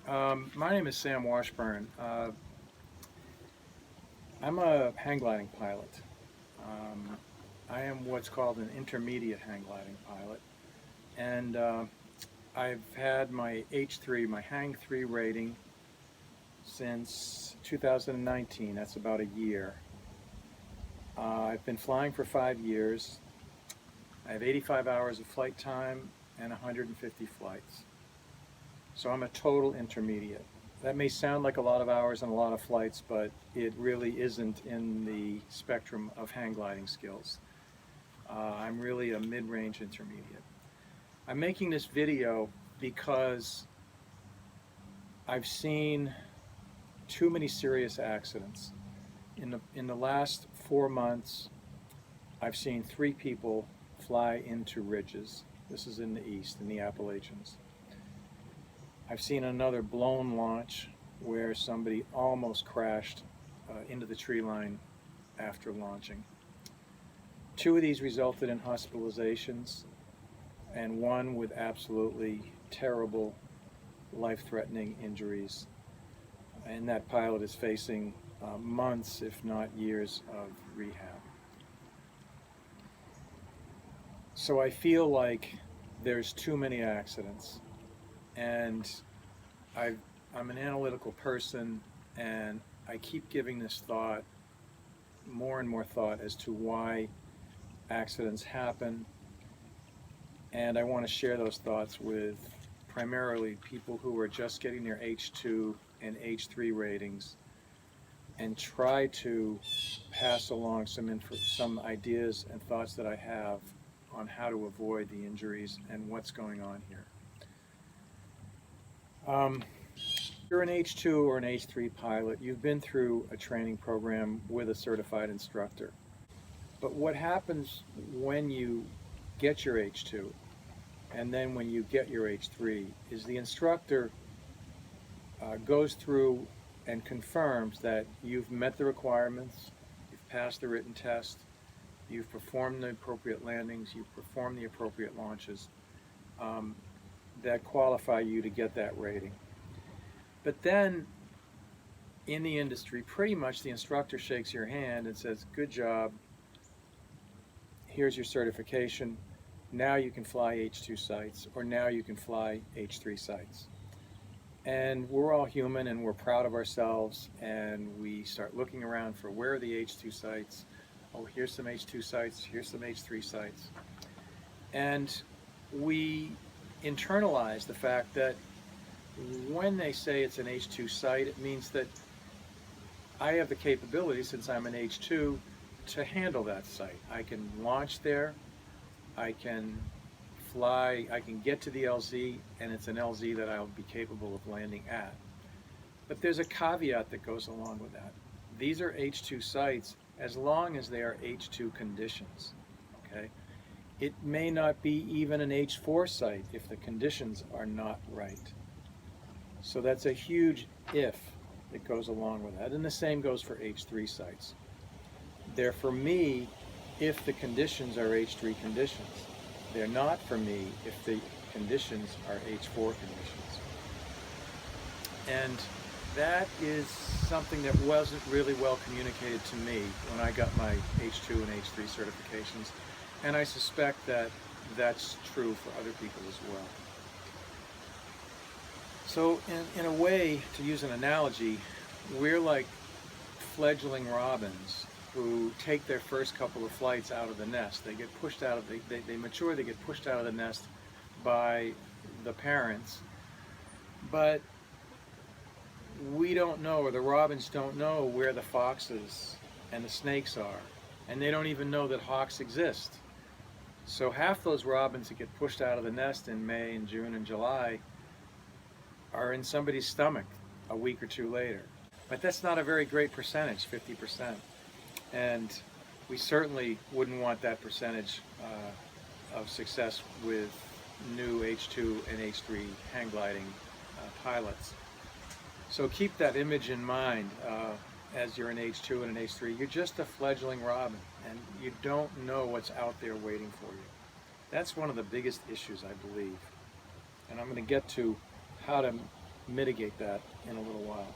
My name is Sam Washburn. I'm a hang gliding pilot. Um, I am what's called an intermediate hang gliding pilot, and I've had my H3, my Hang 3 rating since 2019. That's about a year. I've been flying for 5 years. I have 85 hours of flight time and 150 flights. So I'm a total intermediate. That may sound like a lot of hours and a lot of flights, but it really isn't in the spectrum of hang gliding skills. I'm really a mid-range intermediate. I'm making this video because I've seen too many serious accidents. In the last 4 months, I've seen 3 people fly into ridges. This is in the east, in the Appalachians. I've seen another blown launch where somebody almost crashed into the tree line after launching. 2 of these resulted in hospitalizations, and 1 with absolutely terrible, life-threatening injuries. And that pilot is facing months, if not years, of rehab. So I feel like there's too many accidents, and I'm an analytical person, and I keep giving this thought, more and more thought, as to why accidents happen, and I want to share those thoughts with primarily people who are just getting their H2 and H3 ratings, and try to pass along some ideas and thoughts that I have on how to avoid the injuries and what's going on here. You're an H2 or an H3 pilot, you've been through a training program with a certified instructor. But what happens when you get your H2 and then when you get your H3 is the instructor goes through and confirms that you've met the requirements, you've passed the written test, you've performed the appropriate landings, you've performed the appropriate launches that qualify you to get that rating. But then in the industry, pretty much the instructor shakes your hand and says, good job, here's your certification, now you can fly H2 sites, or now you can fly H3 sites. And we're all human, and we're proud of ourselves, and we start looking around for where are the H2 sites. Oh, here's some H2 sites, here's some H3 sites. And we internalize the fact that when they say it's an H2 site, it means that I have the capability, since I'm an H2, to handle that site. I can launch there, I can fly, I can get to the LZ, and it's an LZ that I'll be capable of landing at. But there's a caveat that goes along with that. These are H2 sites as long as they are H2 conditions, okay? It may not be even an H4 site if the conditions are not right. So that's a huge if that goes along with that. And the same goes for H3 sites. They're for me if the conditions are H3 conditions. They're not for me if the conditions are H4 conditions. And that is something that wasn't really well communicated to me when I got my H2 and H3 certifications. And I suspect that that's true for other people as well. So in a way, to use an analogy, we're like fledgling robins who take their first couple of flights out of the nest. They get pushed out of, they mature, they get pushed out of the nest by the parents. But we don't know, or the robins don't know, where the foxes and the snakes are. And they don't even know that hawks exist. So half those robins that get pushed out of the nest in May and June and July are in somebody's stomach a week or 2 later. But that's not a very great percentage, 50%. And we certainly wouldn't want that percentage of success with new H2 and H3 hang gliding pilots. So keep that image in mind as you're an H2 and an H3. You're just a fledgling robin, and you don't know what's out there waiting for you. That's one of the biggest issues, I believe. And I'm going to get to how to mitigate that in a little while.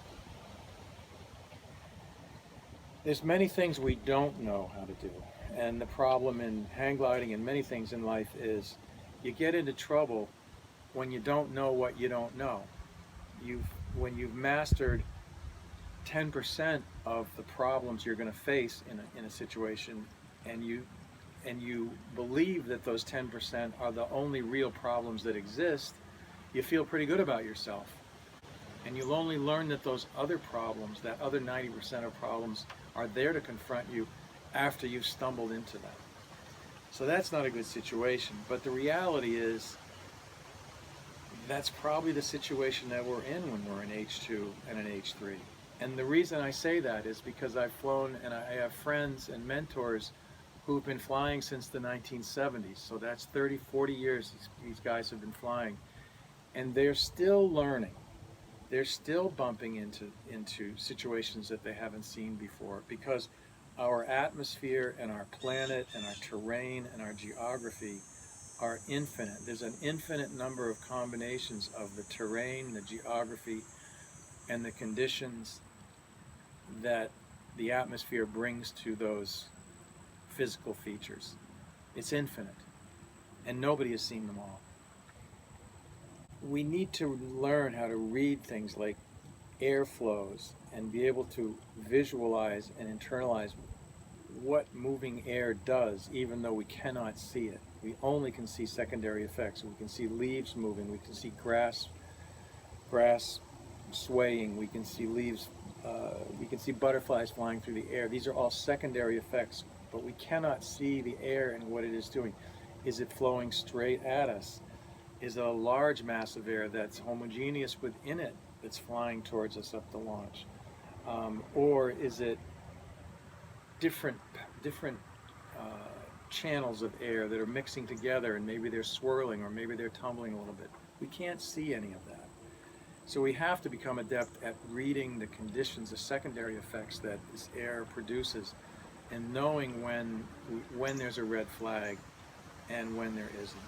There's many things we don't know how to do. And the problem in hang gliding and many things in life is you get into trouble when you don't know what you don't know. When you've mastered 10% of the problems you're going to face in a situation, and you believe that those 10% are the only real problems that exist, you feel pretty good about yourself. And you'll only learn that those other problems, that other 90% of problems, are there to confront you after you've stumbled into them. So that's not a good situation. But the reality is, that's probably the situation that we're in when we're in H2 and an H3. And the reason I say that is because I've flown, and I have friends and mentors who've been flying since the 1970s. So that's 30, 40 years these guys have been flying. And they're still learning. They're still bumping into situations that they haven't seen before, because our atmosphere and our planet and our terrain and our geography are infinite. There's an infinite number of combinations of the terrain, the geography, and the conditions that the atmosphere brings to those physical features. It's infinite, and nobody has seen them all. We need to learn how to read things like air flows and be able to visualize and internalize what moving air does, even though we cannot see it. We only can see secondary effects. We can see leaves moving, we can see grass swaying, we can see leaves, we can see butterflies flying through the air. These are all secondary effects, but we cannot see the air and what it is doing. Is it flowing straight at us? Is it a large mass of air that's homogeneous within it that's flying towards us up the launch? Or is it different channels of air that are mixing together, and maybe they're swirling or maybe they're tumbling a little bit? We can't see any of that. So we have to become adept at reading the conditions, the secondary effects that this air produces, and knowing when there's a red flag and when there isn't.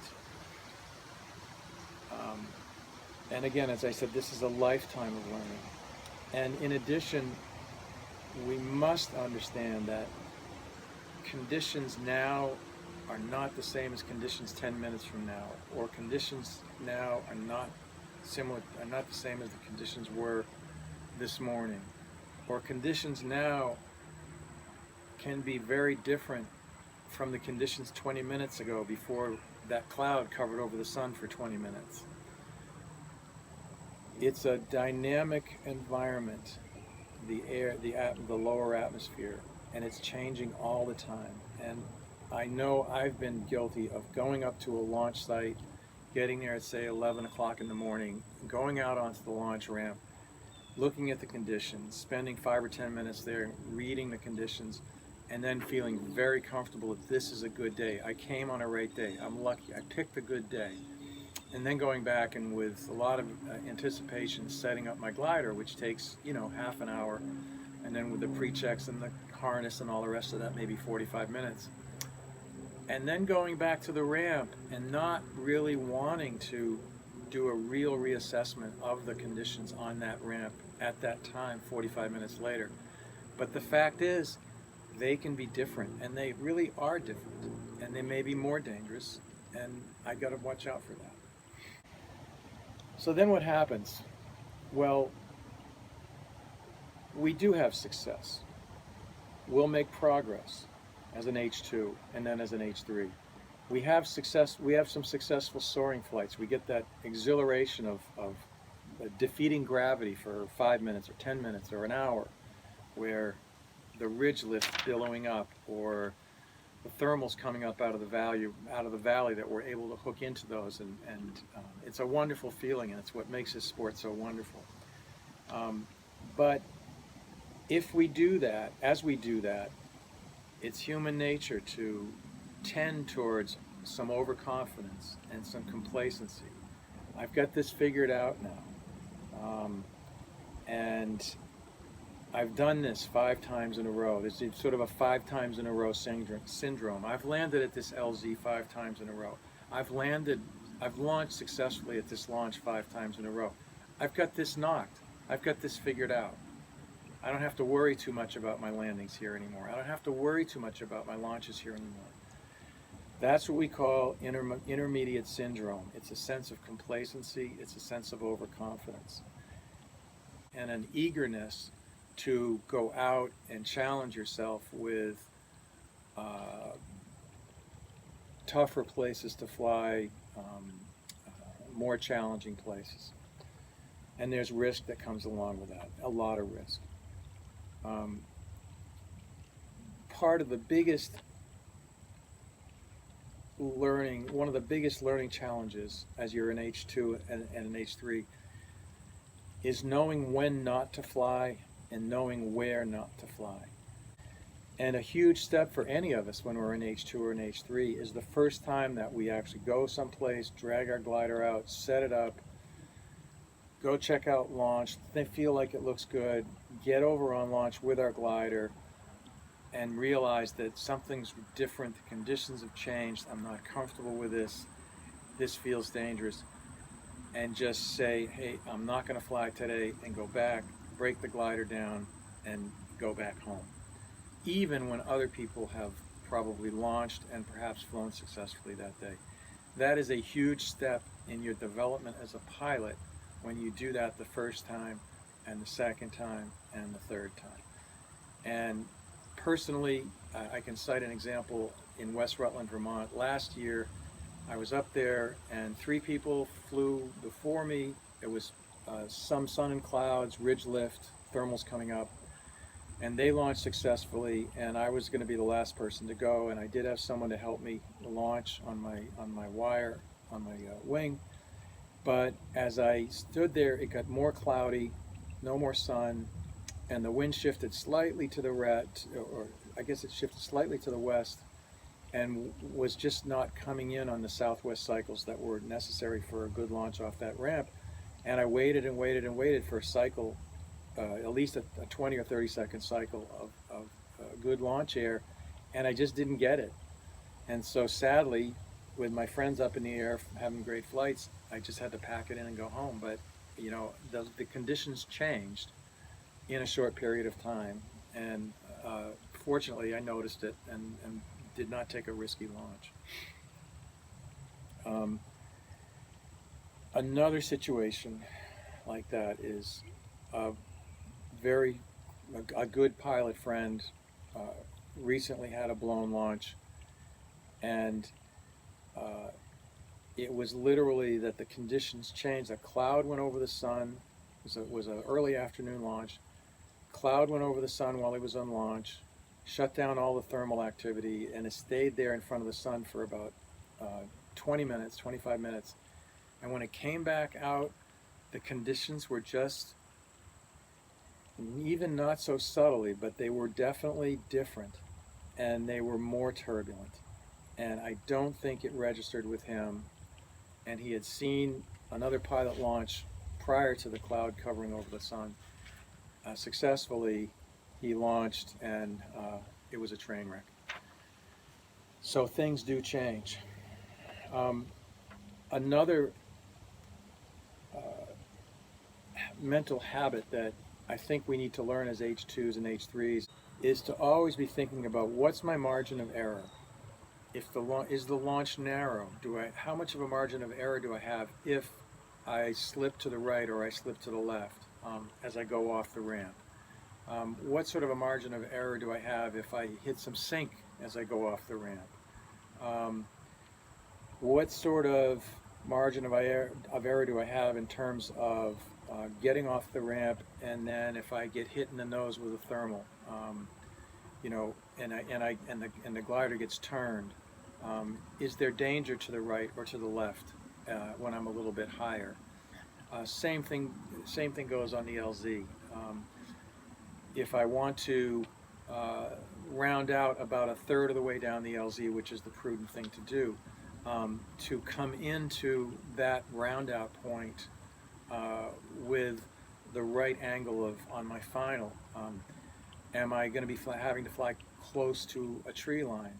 And again, as I said, this is a lifetime of learning. And in addition, we must understand that conditions now are not the same as conditions 10 minutes from now, or conditions now are not the same as the conditions were this morning, or conditions now can be very different from the conditions 20 minutes ago, before that cloud covered over the sun for 20 minutes. It's a dynamic environment, the air, the lower atmosphere, and it's changing all the time. And I know I've been guilty of going up to a launch site, getting there at, say, 11 o'clock in the morning, going out onto the launch ramp, looking at the conditions, spending 5 or 10 minutes there, reading the conditions, and then feeling very comfortable that this is a good day. I came on a right day. I'm lucky. I picked a good day. And then going back and with a lot of anticipation, setting up my glider, which takes, half an hour. And then with the pre-checks and the harness and all the rest of that, maybe 45 minutes. And then going back to the ramp and not really wanting to do a real reassessment of the conditions on that ramp at that time, 45 minutes later. But the fact is, they can be different, and they really are different, and they may be more dangerous, and I got to watch out for that. So then what happens? Well, we do have success. We'll make progress as an H2 and then as an H3. We have success. We have some successful soaring flights. We get that exhilaration of defeating gravity for 5 minutes or 10 minutes or an hour, where the ridge lift billowing up, or the thermals coming up out of the valley that we're able to hook into those, and it's a wonderful feeling, and it's what makes this sport so wonderful. But if we do that, as we do that, it's human nature to tend towards some overconfidence and some complacency. I've got this figured out now, and I've done this 5 times in a row. There's sort of a 5 times in a row syndrome. I've landed at this LZ 5 times in a row. I've launched successfully at this launch 5 times in a row. I've got this knocked. I've got this figured out. I don't have to worry too much about my landings here anymore. I don't have to worry too much about my launches here anymore. That's what we call intermediate syndrome. It's a sense of complacency, it's a sense of overconfidence, and an eagerness to go out and challenge yourself with tougher places to fly, more challenging places. And there's risk that comes along with that, a lot of risk. Part of the biggest one of the biggest learning challenges as you're in H2 and in H3 is knowing when not to fly and knowing where not to fly. And a huge step for any of us when we're in H2 or in H3 is the first time that we actually go someplace, drag our glider out, set it up, go check out launch, they feel like it looks good, get over on launch with our glider, and realize that something's different, the conditions have changed, I'm not comfortable with this feels dangerous, and just say, hey, I'm not going to fly today, and go back, break the glider down, and go back home. Even when other people have probably launched and perhaps flown successfully that day. That is a huge step in your development as a pilot when you do that the first time, and the second time, and the third time. And personally, I can cite an example in West Rutland, Vermont. Last year, I was up there and 3 people flew before me. It was some sun and clouds, ridge lift, thermals coming up, and they launched successfully, and I was going to be the last person to go, and I did have someone to help me launch on my wire, on my wing. But as I stood there, it got more cloudy, no more sun, and the wind shifted slightly to the or I guess it shifted slightly to the west, and was just not coming in on the southwest cycles that were necessary for a good launch off that ramp. And I waited and waited and waited for a cycle, at least a 20 or 30 second cycle of good launch air, and I just didn't get it. And so sadly, with my friends up in the air having great flights, I just had to pack it in and go home. But you know, the conditions changed in a short period of time, and fortunately I noticed it and did not take a risky launch. Another situation like that is a good pilot friend recently had a blown launch, and it was literally that the conditions changed. A cloud went over the sun. It was an early afternoon launch. Cloud went over the sun while he was on launch, shut down all the thermal activity, and it stayed there in front of the sun for about 20 minutes, 25 minutes. And when it came back out, the conditions were just, even not so subtly, but they were definitely different, and they were more turbulent. And I don't think it registered with him. And he had seen another pilot launch prior to the cloud covering over the sun. Successfully, he launched, and it was a train wreck. So things do change. Another mental habit that I think we need to learn as H2s and H3s is to always be thinking about, what's my margin of error? If is the launch narrow? How much of a margin of error do I have if I slip to the right or I slip to the left as I go off the ramp? What sort of a margin of error do I have if I hit some sink as I go off the ramp? What sort of margin of error do I have in terms of getting off the ramp, and then if I get hit in the nose with a thermal, you know, and the glider gets turned, is there danger to the right or to the left when I'm a little bit higher? Same thing goes on the LZ. If I want to round out about a third of the way down the LZ, which is the prudent thing to do, to come into that round out point with the right angle on my final, am I going to be having to fly close to a tree line?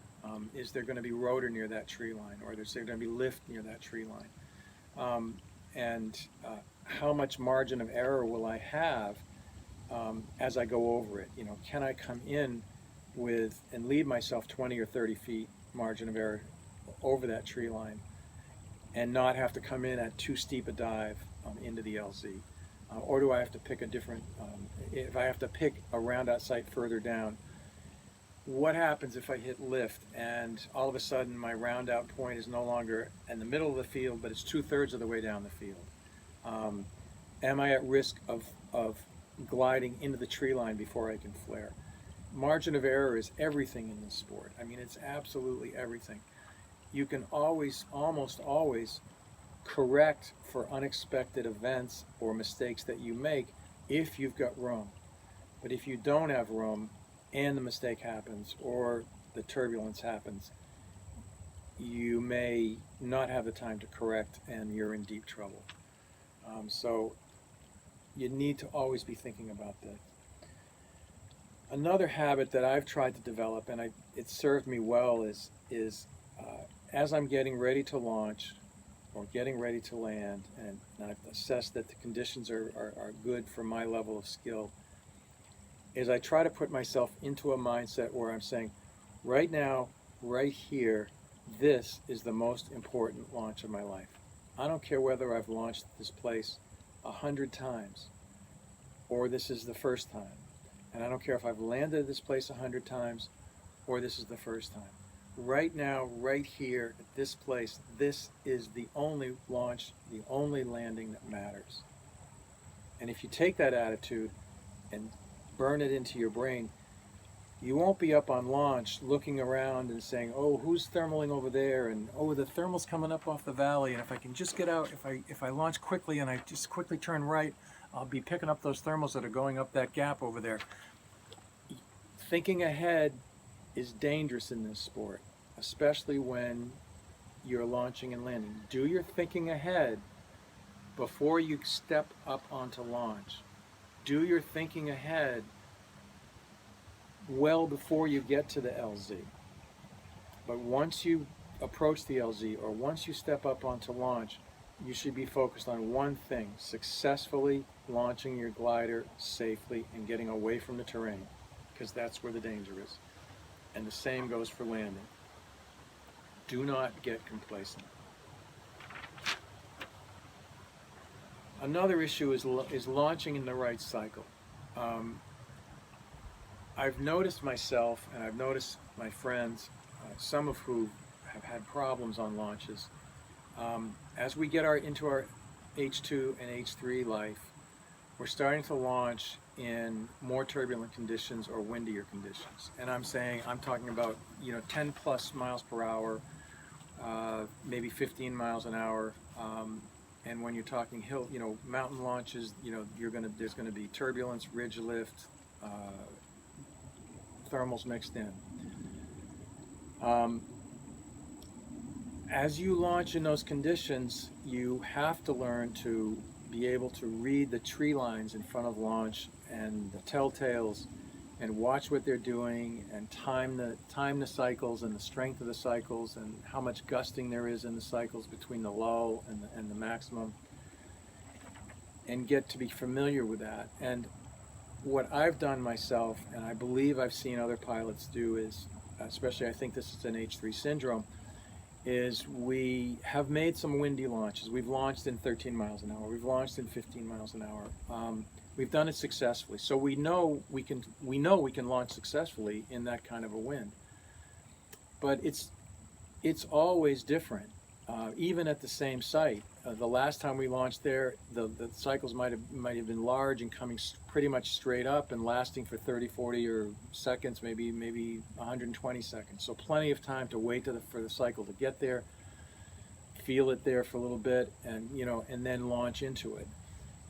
Is there going to be rotor near that tree line, or is there going to be lift near that tree line? And how much margin of error will I have as I go over it? You know, can I come in with and leave myself 20 or 30 feet margin of error over that tree line and not have to come in at too steep a dive into the LZ? Or do I have to pick a different, if I have to pick a round out site further down, what happens if I hit lift and all of a sudden my round out point is no longer in the middle of the field, but it's 2/3 of the way down the field? Am I at risk of gliding into the tree line before I can flare? Margin of error is everything in this sport. I mean, it's absolutely everything. You can always, almost always, correct for unexpected events or mistakes that you make if you've got room. But if you don't have room and the mistake happens or the turbulence happens, you may not have the time to correct and you're in deep trouble. So you need to always be thinking about that. Another habit that I've tried to develop, and it served me well, is as I'm getting ready to launch or getting ready to land, and I've assessed that the conditions are good for my level of skill, is I try to put myself into a mindset where I'm saying, right now, right here, this is the most important launch of my life. I don't care whether I've launched this place 100 times or this is the first time. And I don't care if I've landed at this place 100 times or this is the first time. Right now, right here, at this place, this is the only launch, the only landing that matters. And if you take that attitude and burn it into your brain, you won't be up on launch looking around and saying, oh, who's thermaling over there? And oh, the thermal's coming up off the valley. And if I can just get out, if I launch quickly and I just quickly turn right, I'll be picking up those thermals that are going up that gap over there. Thinking ahead is dangerous in this sport, especially when you're launching and landing. Do your thinking ahead before you step up onto launch. Do your thinking ahead well before you get to the LZ. But once you approach the LZ or once you step up onto launch, you should be focused on one thing: successfully launching your glider safely and getting away from the terrain, because that's where the danger is. And the same goes for landing. Do not get complacent. Another issue is launching in the right cycle. I've noticed myself, and I've noticed my friends, some of who have had problems on launches. As we get into our H2 and H3 life, we're starting to launch in more turbulent conditions or windier conditions. And I'm talking about 10 plus miles per hour, maybe 15 miles an hour. And when you're talking mountain launches, there's gonna be turbulence, ridge lift, thermals mixed in. As you launch in those conditions, you have to learn to be able to read the tree lines in front of launch and the telltales, and watch what they're doing and time the cycles and the strength of the cycles and how much gusting there is in the cycles between the lull and the maximum, and get to be familiar with that. And what I've done myself, and I believe I've seen other pilots do, is, especially I think this is an H3 syndrome, is we have made some windy launches. We've launched in 13 miles an hour. We've launched in 15 miles an hour. We've done it successfully. So we know we can launch successfully in that kind of a wind. But it's always different, even at the same site. The last time we launched there, the cycles might have been large and coming pretty much straight up and lasting for 30, 40 or seconds, maybe 120 seconds. So plenty of time to wait for the cycle to get there, feel it there for a little bit, and and then launch into it.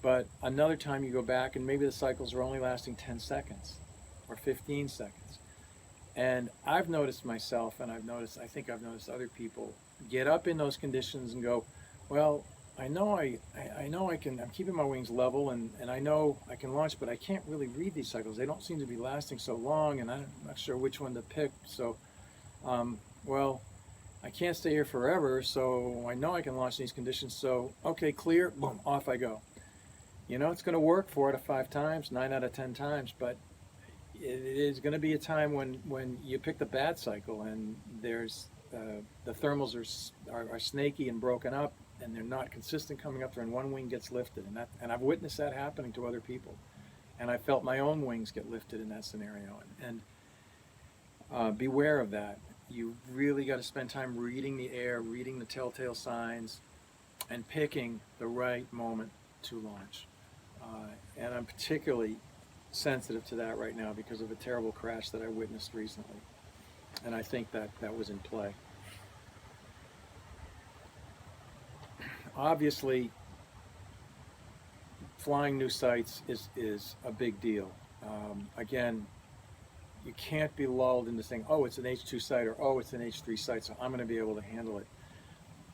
But another time you go back and maybe the cycles are only lasting 10 seconds or 15 seconds. And I've noticed myself, and I think I've noticed other people get up in those conditions and go, well, I know I can, I'm keeping my wings level and I know I can launch, but I can't really read these cycles. They don't seem to be lasting so long, and I'm not sure which one to pick. So, well, I can't stay here forever, so I know I can launch in these conditions. So, okay, clear, boom, off I go. You know, it's going to work 4 out of 5 times, 9 out of 10 times, but it is going to be a time when you pick the bad cycle and there's the thermals are snaky and broken up, and they're not consistent coming up there, and one wing gets lifted, and I've witnessed that happening to other people, and I felt my own wings get lifted in that scenario, and beware of that. You really got to spend time reading the air, reading the telltale signs, and picking the right moment to launch. And I'm particularly sensitive to that right now because of a terrible crash that I witnessed recently. And I think that was in play. Obviously, flying new sites is a big deal. Again, you can't be lulled into saying, oh, it's an H2 site, or oh, it's an H3 site, so I'm going to be able to handle it.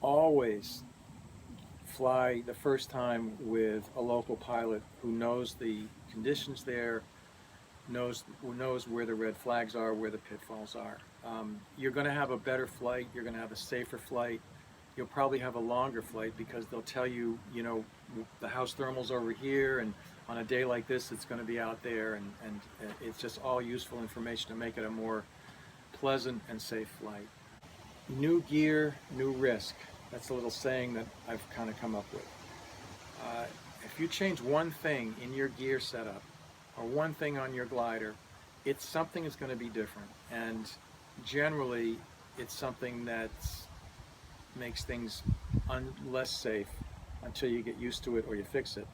Always fly the first time with a local pilot who knows the conditions there, knows where the red flags are, where the pitfalls are. You're going to have a better flight. You're going to have a safer flight. You'll probably have a longer flight because they'll tell you, you know, the house thermal's over here, and on a day like this, it's going to be out there, and it's just all useful information to make it a more pleasant and safe flight. New gear, new risk. That's a little saying that I've kind of come up with. If you change one thing in your gear setup or one thing on your glider, something is going to be different, and generally it's something that makes things less safe until you get used to it or you fix it,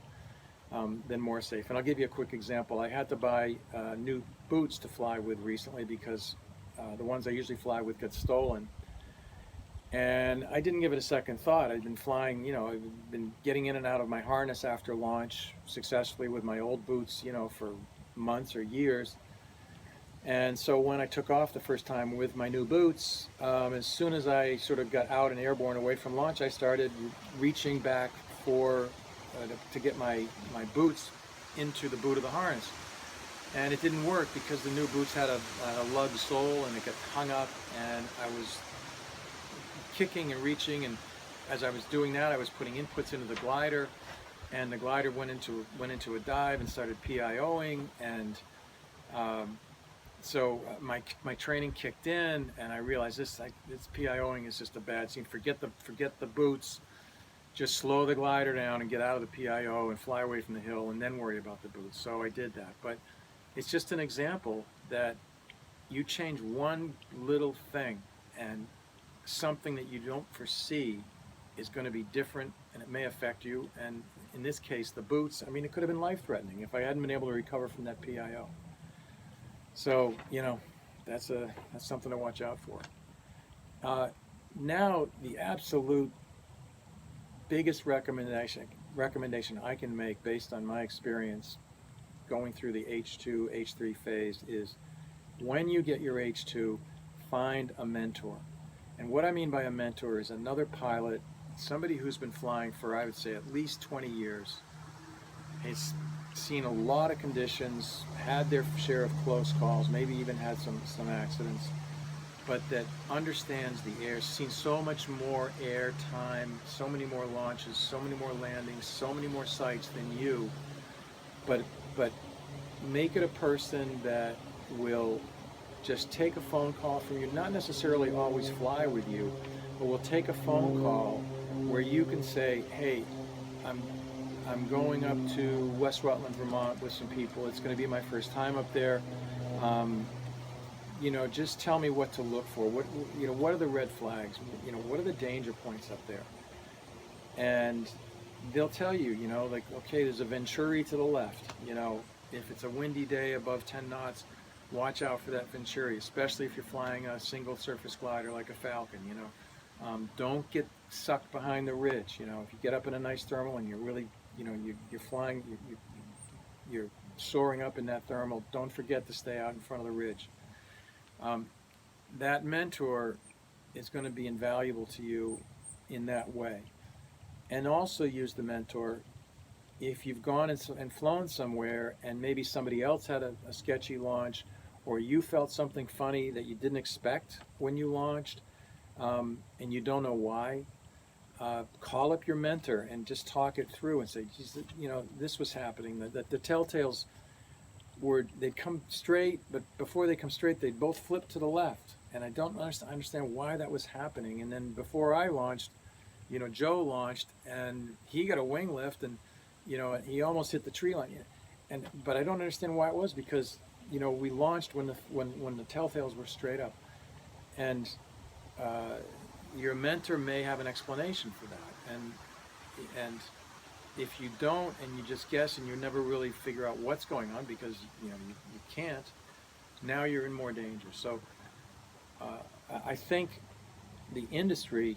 then more safe. And I'll give you a quick example. I had to buy new boots to fly with recently because the ones I usually fly with got stolen. And I didn't give it a second thought. I'd been flying, you know, I've been getting in and out of my harness after launch successfully with my old boots, you know, for months or years. And so when I took off the first time with my new boots, as soon as I sort of got out and airborne away from launch, I started reaching back to get my boots into the boot of the harness. And it didn't work because the new boots had a lug sole and it got hung up, and I was kicking and reaching, and as I was doing that, I was putting inputs into the glider, and the glider went into a dive and started PIOing, and so my training kicked in, and I realized this PIOing is just a bad scene. Forget the boots, just slow the glider down and get out of the PIO and fly away from the hill, and then worry about the boots. So I did that, but it's just an example that you change one little thing, and something that you don't foresee is going to be different, and it may affect you. And in this case, the boots, I mean, it could have been life-threatening if I hadn't been able to recover from that PIO. So, you know, that's something to watch out for. Now, the absolute biggest recommendation I can make based on my experience going through the H2, H3 phase is when you get your H2, find a mentor. And what I mean by a mentor is another pilot, somebody who's been flying for, I would say, at least 20 years, has seen a lot of conditions, had their share of close calls, maybe even had some accidents, but that understands the air, seen so much more air time, so many more launches, so many more landings, so many more sites than you, but make it a person that will just take a phone call from you, not necessarily always fly with you, but will take a phone call where you can say, hey, I'm going up to West Rutland, Vermont with some people. It's going to be my first time up there. You know, just tell me what to look for. What are the red flags? You know, what are the danger points up there? And they'll tell you, you know, like, okay, there's a Venturi to the left. You know, if it's a windy day above 10 knots, watch out for that Venturi, especially if you're flying a single surface glider like a Falcon, you know. Don't get sucked behind the ridge. You know, if you get up in a nice thermal and you're really, you know, you're flying, you're soaring up in that thermal, don't forget to stay out in front of the ridge. That mentor is going to be invaluable to you in that way. And also use the mentor if you've gone and flown somewhere and maybe somebody else had a sketchy launch, or you felt something funny that you didn't expect when you launched, and you don't know why. call up your mentor and just talk it through and say, "Geez, you know, this was happening. The telltales were they'd come straight, but before they come straight, they'd both flip to the left. And I don't understand why that was happening. And then before I launched, you know, Joe launched, and he got a wing lift, and you know, he almost hit the tree line. And but I don't understand why it was, because you know, we launched when the telltales were straight up, and uh, your mentor may have an explanation for that, and if you don't and you just guess and you never really figure out what's going on because you know you can't, now you're in more danger. So I think the industry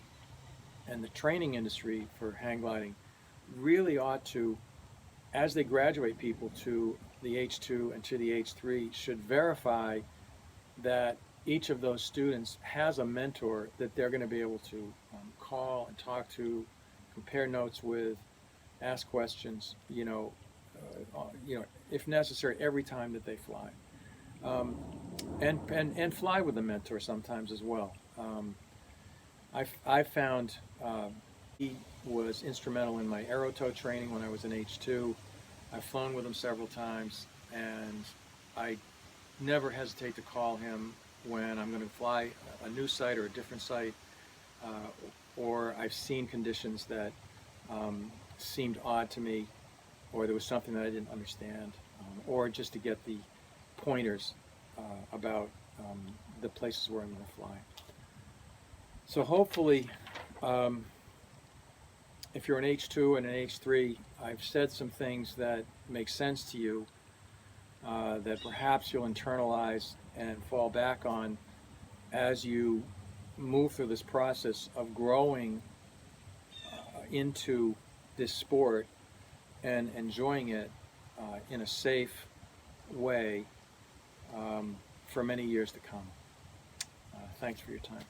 and the training industry for hang gliding really ought to, as they graduate people to the H2 and to the H3, should verify that each of those students has a mentor that they're going to be able to call and talk to, compare notes with, ask questions, you know, if necessary, every time that they fly, and fly with a mentor sometimes as well. I found he was instrumental in my Aerotow training when I was in H2. I've flown with him several times, and I never hesitate to call him when I'm going to fly a new site or a different site, uh, or I've seen conditions that seemed odd to me, or there was something that I didn't understand, or just to get the pointers about the places where I'm going to fly. So hopefully, if you're an H2 and an H3, I've said some things that make sense to you, that perhaps you'll internalize and fall back on as you move through this process of growing into this sport and enjoying it in a safe way for many years to come. Thanks for your time.